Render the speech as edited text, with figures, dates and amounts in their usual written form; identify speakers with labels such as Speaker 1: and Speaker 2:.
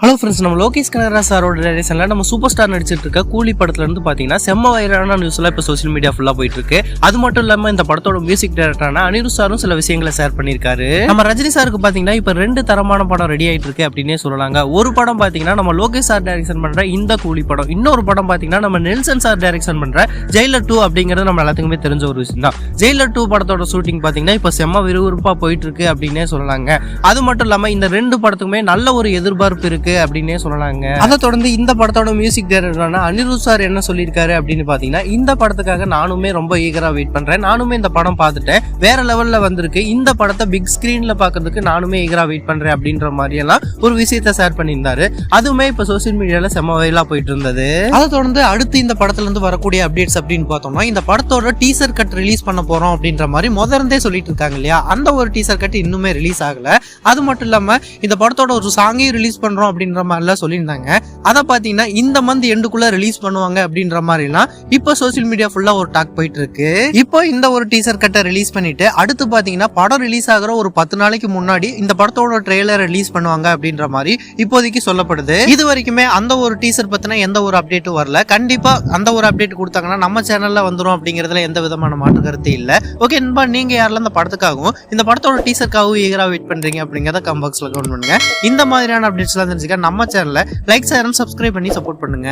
Speaker 1: Hello friends, நம்ம லோகேஷ் கனகராஜ் சாரோட டைரக்ஷன்ல நம்ம சூப்பர் ஸ்டார் நடிச்சிட்டு இருக்க கூலி படத்துல இருந்து பாத்தீங்கன்னா செம்ம வைரலான நியூஸ் எல்லாம் இப்ப சோசியல் மீடியா ஃபுல்லா போயிட்டு இருக்கு. அது மட்டும் இல்லாம இந்த படத்தோட மியூசிக் டைரக்டரான அனிருத் சாரும் சில விஷயங்களை ஷேர் பண்ணிருக்காரு. நம்ம ரஜினி சாருக்கு பாத்தீங்கன்னா இப்ப 2 தரமான படம் ரெடி ஆயிட்டு இருக்கு அப்படின்னே சொல்லலாங்க. ஒரு படம் பாத்தீங்கன்னா நம்ம லோகேஷ் சார் டைரக்ஷன் பண்ற இந்த கூலி படம், இன்னொரு படம் பாத்தீங்கன்னா நம்ம நெல்சன் சார் டைரக்ஷன் பண்ற ஜெயிலர் 2 அப்படிங்கிறது நம்ம எல்லாத்துக்குமே தெரிஞ்ச ஒரு விஷயம் தான். ஜெயிலர் 2 படத்தோட ஷூட்டிங் பாத்தீங்கன்னா இப்ப செம்ம விறுவிறுப்பா போயிட்டு இருக்கு அப்படின்னே சொல்லலாங்க. அது மட்டும் இல்லாம இந்த 2 படத்துக்குமே நல்ல ஒரு எதிர்பார்ப்பு இருக்கு அப்படின்னே சொல்லலாம். அதை தொடர்ந்து இந்த படத்தோட மியூசிக் டைரக்டரான அனிருத் சார் என்ன சொல்லியிருக்காரு அப்படின்னு பாத்தீங்கன்னா, இந்த படத்துக்காக நானுமே ரொம்ப ஈகரா வெயிட் பண்றேன். நானுமே இந்த படம் பார்த்துட்டேன், வேற லெவல்ல வந்திருக்கு. இந்த படத்தை பிக் ஸ்கிரீன்ல பாக்குறதுக்கு நானுமே ஈகரா வெயிட் பண்றேன் அப்படின்ற மாதிரி எல்லாம் ஒரு விஷயத்தை ஷேர் பண்ணியிருந்தாரு. அதுவுமே இப்ப சோசியல் மீடியால செம்ம வைரலா போயிட்டு இருந்தது. அதை தொடர்ந்து அடுத்து இந்த படத்துல இருந்து வரக்கூடிய அப்டேட்ஸ் அப்படின்னு பார்த்தோம்னா, இந்த படத்தோட டீசர் கட் ரிலீஸ் பண்ண போறோம் அப்படின்ற மாதிரி முதல்ல சொல்லிட்டு இருக்காங்க இல்லையா, அந்த ஒரு டீசர் கட் இன்னுமே ரிலீஸ் ஆகல. அது மட்டும் இல்லாம இந்த படத்தோட ஒரு சாங்கையும் ரிலீஸ் பண்றோம் அப்படின்ற மாதிரி சொல்லியிருந்தாங்க. அதை பாத்தீங்கன்னா இந்த மந்த் எண்டுக்குள்ள ரிலீஸ் பண்ணுவாங்க அப்படின்ற மாதிரி எல்லாம் இப்ப சோசியல் மீடியா ஃபுல்லா ஒரு டாக் போயிட்டு இருக்கு. இப்போ இந்த ஒரு டீசர் கட்டை ரிலீஸ் பண்ணிட்டு அடுத்து பாத்தீங்கன்னா படம் ரிலீஸ் ஆகிற ஒரு 10 நாளைக்கு முன்னாடி இந்த படத்தோட ட்ரெய்லர் ரிலீஸ் பண்ணுவாங்க அப்படின்ற மாதிரி இப்போதைக்கு சொல்லப்படுது. இது வரைக்குமே அந்த ஒரு டீசர் பத்தின எந்த ஒரு அப்டேட்டும் வரல. கண்டிப்பா அந்த ஒரு அப்டேட் கொடுத்தாங்கன்னா நம்ம சேனல்ல வந்துரும் அப்படிங்கறதுல எந்த விதமான மாற்று கருத்து இல்ல. ஓகே நண்பா, நீங்க யாரெல்லாம் இந்த படத்துக்காகவும் இந்த படத்தோட டீசருக்காகவும் ஈகரா வெயிட் பண்றீங்க அப்படிங்கறத கமெண்ட் பாக்ஸ்ல கமெண்ட் பண்ணுங்க. இந்த மாதிரியான அப்டேட்ஸ் எல்லாம் தெரிஞ்சுக்க நம்ம சேனல்ல லைக், ஷேர், சப்ஸ்கிரைப் பண்ணி சப்போர்ட் பண்ணுங்க.